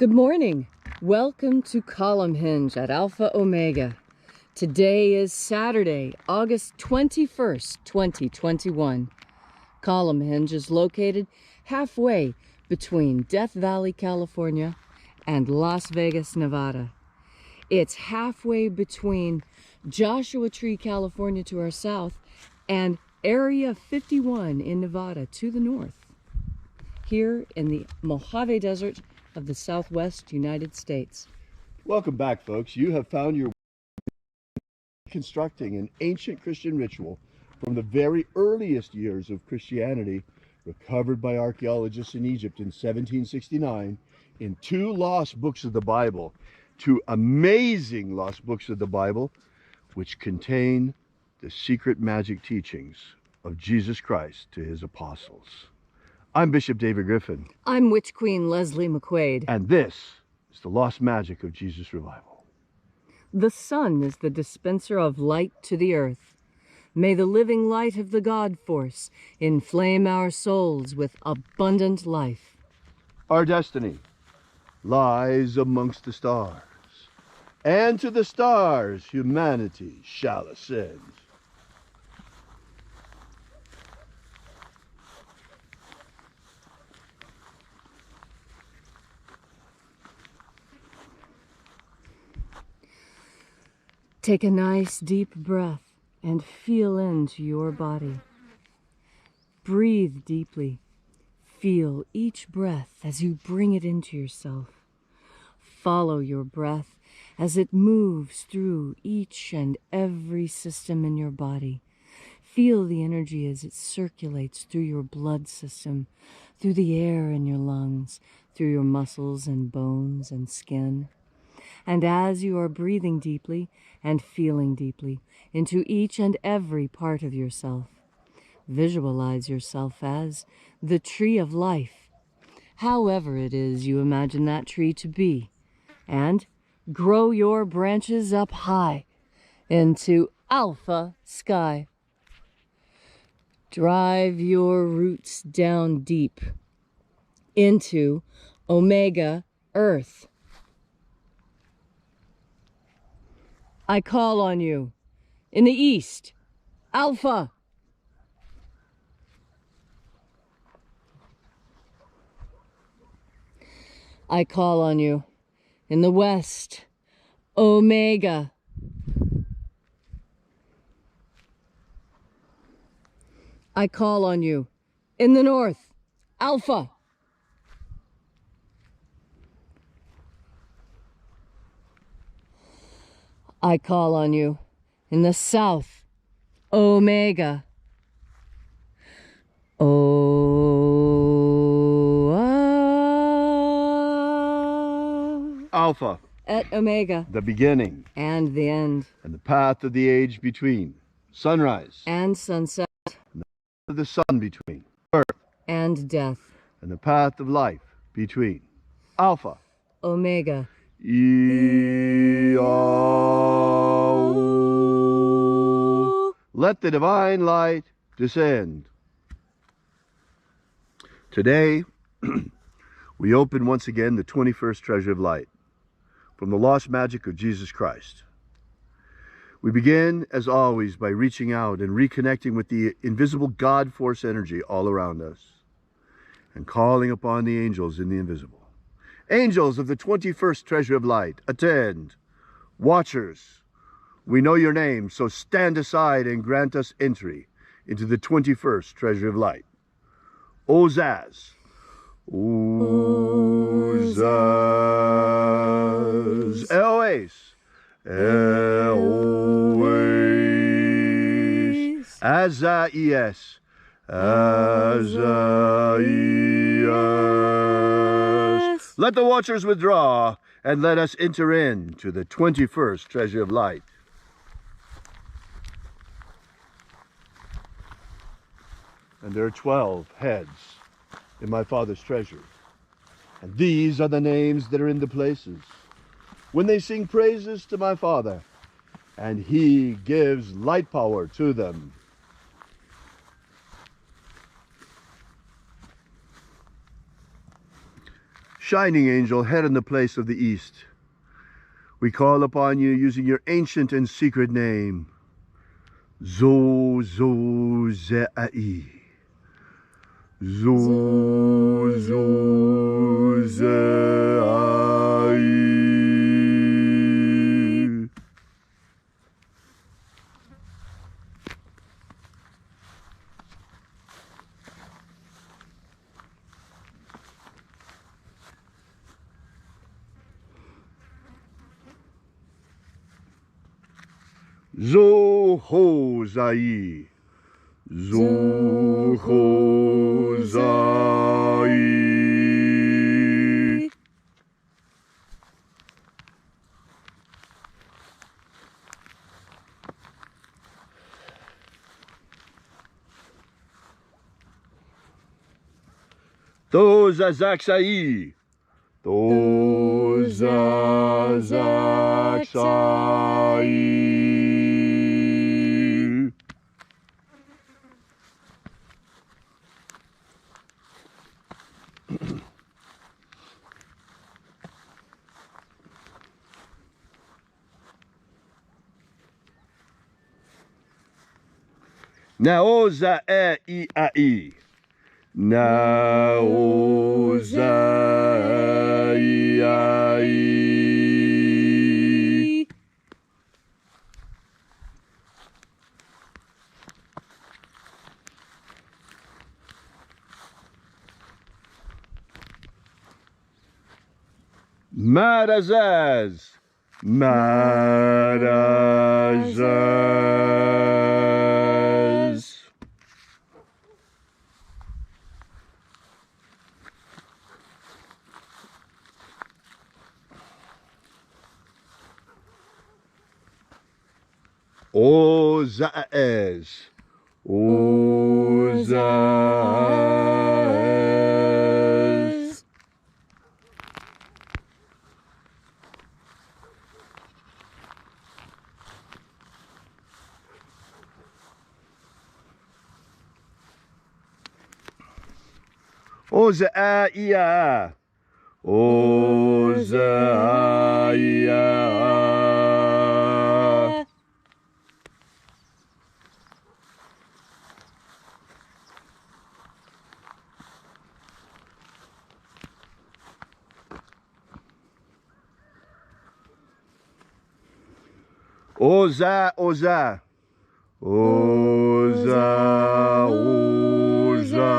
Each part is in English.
Good morning. Welcome to Column Hinge at Alpha Omega. Today is Saturday, August 21st, 2021. Column Hinge is located halfway between Death Valley, California and Las Vegas, Nevada. It's halfway between Joshua Tree, California to our south and Area 51 in Nevada to the north. Here in the Mojave Desert of the Southwest United States. Welcome back, folks. You have found your way reconstructing an ancient Christian ritual from the very earliest years of Christianity, recovered by archaeologists in Egypt in 1769 in two lost books of the Bible, two amazing lost books of the Bible, which contain the secret magic teachings of Jesus Christ to his apostles. I'm Bishop David Griffin. I'm Witch Queen Leslie McQuade. And this is the lost magic of Jesus Revival. The sun is the dispenser of light to the earth. May the living light of the God force inflame our souls with abundant life. Our destiny lies amongst the stars, and to the stars humanity shall ascend. Take a nice deep breath and feel into your body. Breathe deeply. Feel each breath as you bring it into yourself. Follow your breath as it moves through each and every system in your body. Feel the energy as it circulates through your blood system, through the air in your lungs, through your muscles and bones and skin. And as you are breathing deeply and feeling deeply into each and every part of yourself, visualize yourself as the tree of life, however it is you imagine that tree to be, and grow your branches up high into alpha sky. Drive your roots down deep into omega earth. I call on you in the east, Alpha. I call on you in the west, Omega. I call on you in the north, Alpha. I call on you in the south, Omega. Alpha. Et Omega. The beginning. And the end. And the path of the age between. Sunrise. And sunset. And the path of the sun between. Birth. And death. And the path of life between. Alpha. Omega. Let the divine light descend. Today, we open once again the 21st treasure of light from the lost magic of Jesus Christ. We begin, as always, by reaching out and reconnecting with the invisible God force energy all around us and calling upon the angels in the invisible. Angels of the 21st treasure of light, attend. Watchers, we know your name, so stand aside and grant us entry into the 21st treasure of light. Ozaz. Ozaz. Eloes. Eloes. Azaies. Azaies. Let the watchers withdraw, and let us enter into the 21st treasure of light. And there are 12 heads in my Father's treasure. And these are the names that are in the places when they sing praises to my Father, and he gives light power to them. shining angel, head in the place of the east, we call upon you using your ancient and secret name, Zo-Zo-Ze-Ai. Zo-Zo-Ze-Ai. Zo-Ho-Zai. Zo-Ho-Zai. To-Za-Zak-Sai. To-Za-Zak-Sai. Na-o-za-e-i-a-i. Na-o-za-i-a-i. Marazaz. Marazaz. O-za-ez. O-za-ez. O-za-a-i-a. O-za-a-i-a. Oza, oza. Oza, oza.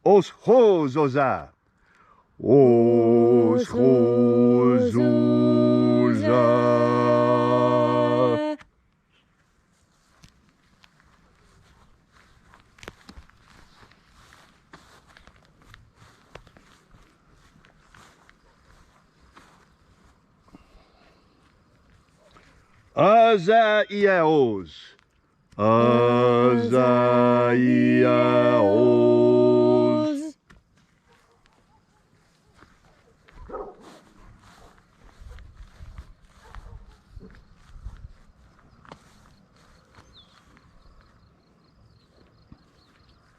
Os hos oza. Os hos oza. Azaiaos. Azaiaos.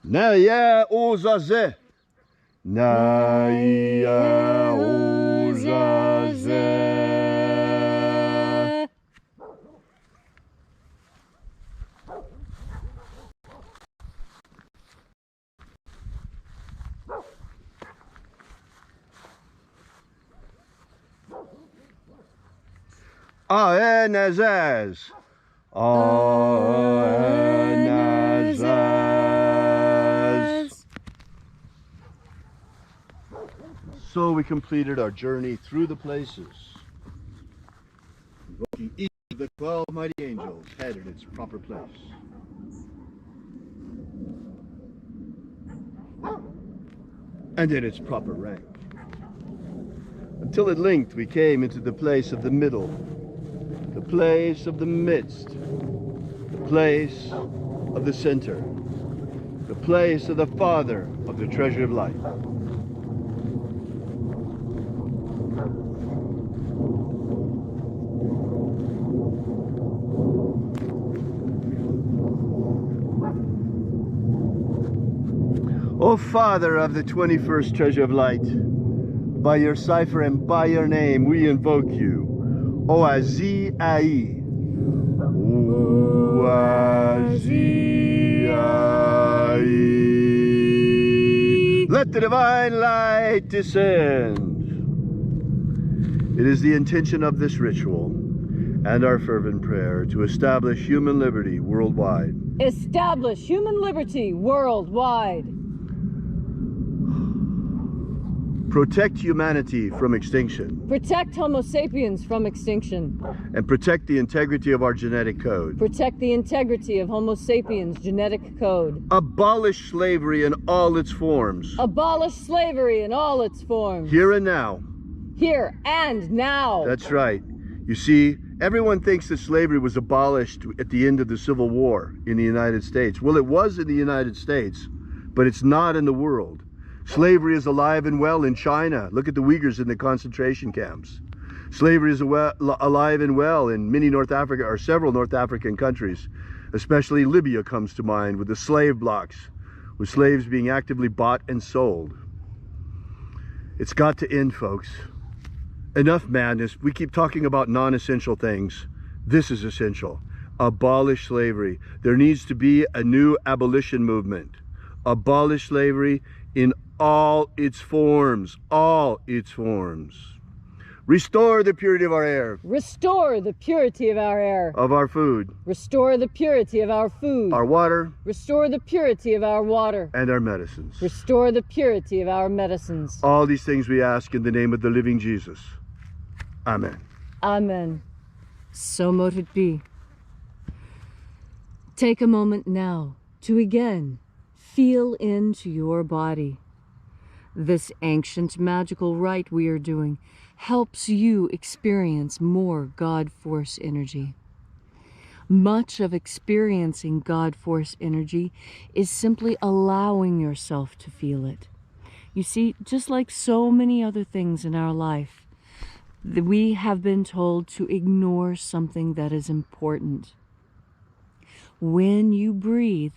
Naya ozaze. Naya ozaze. Aenazaz. Aenazaz. So we completed our journey through the places, invoking each of the 12 mighty angels, head in its proper place. And in its proper rank. Until at length we came into the place of the middle, the place of the midst, the place of the center, the place of the Father of the treasure of light. O Father of the 21st treasure of light, by your cipher and by your name we invoke you. Oazi Ai. Oazi Ai. Let the divine light descend. It is the intention of this ritual and our fervent prayer to establish human liberty worldwide. Establish human liberty worldwide. Protect humanity from extinction. Protect Homo sapiens from extinction. And protect the integrity of our genetic code. Protect the integrity of Homo sapiens' genetic code. Abolish slavery in all its forms. Abolish slavery in all its forms. Here and now. Here and now. That's right. You see, everyone thinks that slavery was abolished at the end of the Civil War in the United States. Well, it was in the United States, but it's not in the world. Slavery is alive and well in China. Look at the Uyghurs in the concentration camps. Slavery is alive and well in many North Africa, or several North African countries. Especially Libya comes to mind, with the slave blocks, with slaves being actively bought and sold. It's got to end, folks. Enough madness. We keep talking about non-essential things. This is essential. Abolish slavery. There needs to be a new abolition movement. Abolish slavery in all its forms, all its forms. Restore the purity of our air. Restore the purity of our air. Of our food. Restore the purity of our food. Our water. Restore the purity of our water. And our medicines. Restore the purity of our medicines. All these things we ask in the name of the living Jesus. Amen. Amen. So mote it be. Take a moment now to again feel into your body. This ancient magical rite we are doing helps you experience more God Force energy. Much of experiencing God Force energy is simply allowing yourself to feel it. You see, just like so many other things in our life, we have been told to ignore something that is important. When you breathe,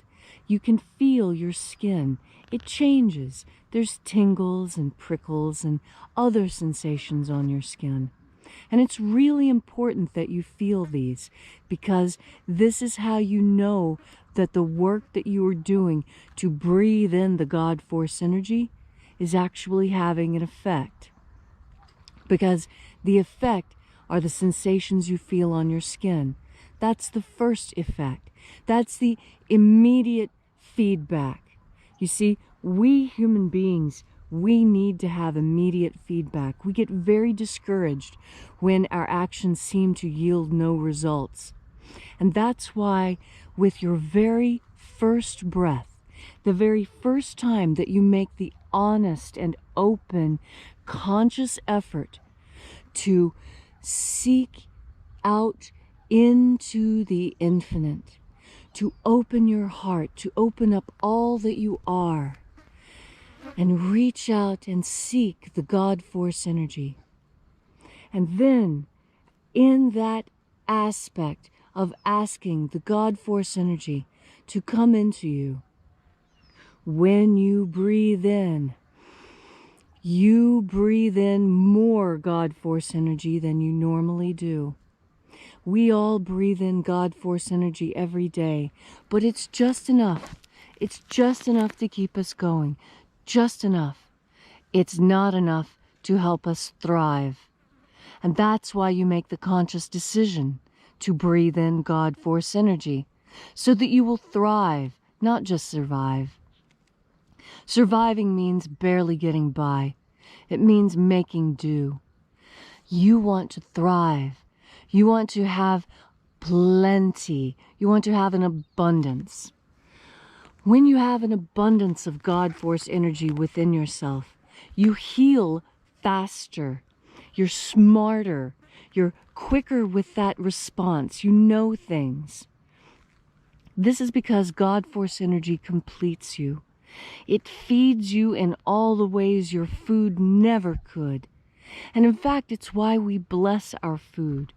you can feel your skin. It changes. There's tingles and prickles and other sensations on your skin. And it's really important that you feel these, because this is how you know that the work that you are doing to breathe in the God Force energy is actually having an effect. Because the effect are the sensations you feel on your skin. That's the first effect. That's the immediate feedback. You see, we human beings, we need to have immediate feedback. We get very discouraged when our actions seem to yield no results. And that's why with your very first breath, the very first time that you make the honest and open, conscious effort to seek out into the infinite, to open your heart, to open up all that you are, and reach out and seek the God Force energy. And then, in that aspect of asking the God Force energy to come into you, when you breathe in more God Force energy than you normally do. We all breathe in God Force energy every day, but it's just enough. It's just enough to keep us going. Just enough. It's not enough to help us thrive. And that's why you make the conscious decision to breathe in God Force energy, so that you will thrive, not just survive. Surviving means barely getting by. It means making do. You want to thrive. You want to have plenty. You want to have an abundance. When you have an abundance of God Force energy within yourself, you heal faster. You're smarter. You're quicker with that response. You know things. This is because God Force energy completes you. It feeds you in all the ways your food never could. And in fact, it's why we bless our food.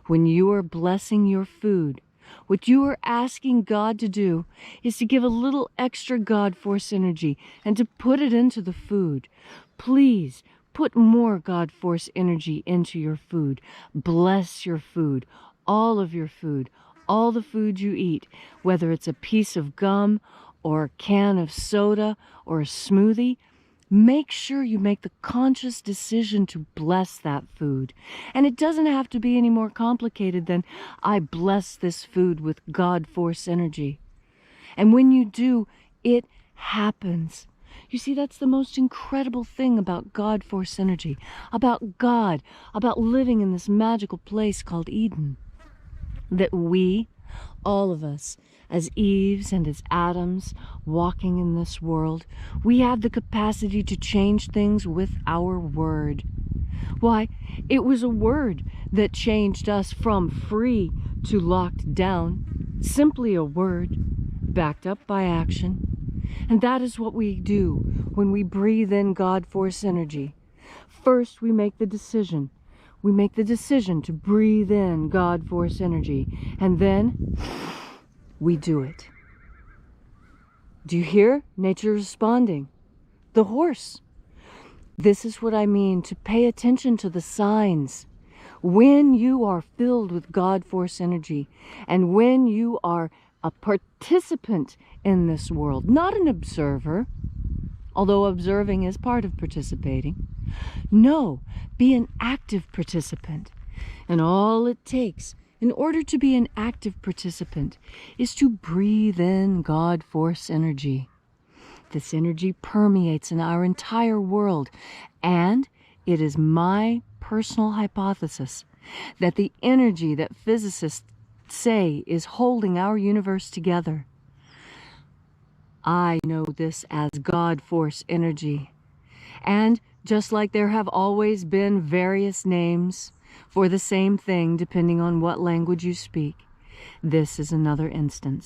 When you are blessing your food, what you are asking God to do is to give a little extra God Force energy and to put it into the food. Please put more God Force energy into your food. Bless your food, all of your food, all the food you eat, whether it's a piece of gum or a can of soda or a smoothie. Make sure you make the conscious decision to bless that food. And it doesn't have to be any more complicated than, I bless this food with God Force energy. And when you do, it happens. You see, that's the most incredible thing about God Force energy, about God, about living in this magical place called Eden. That we, all of us, as Eves and as Adams walking in this world, we have the capacity to change things with our word. Why, it was a word that changed us from free to locked down. Simply a word, backed up by action. And that is what we do when we breathe in God Force energy. First, we make the decision. We make the decision to breathe in God Force energy. And then we do it. Do you hear? Nature responding. The horse. This is what I mean, to pay attention to the signs. When you are filled with God Force energy, and when you are a participant in this world, not an observer, although observing is part of participating. No, be an active participant. And all it takes in order to be an active participant is to breathe in God Force energy. This energy permeates in our entire world, and it is my personal hypothesis that the energy that physicists say is holding our universe together. I know this as God Force energy. And just like there have always been various names for the same thing depending on what language you speak, this is another instance.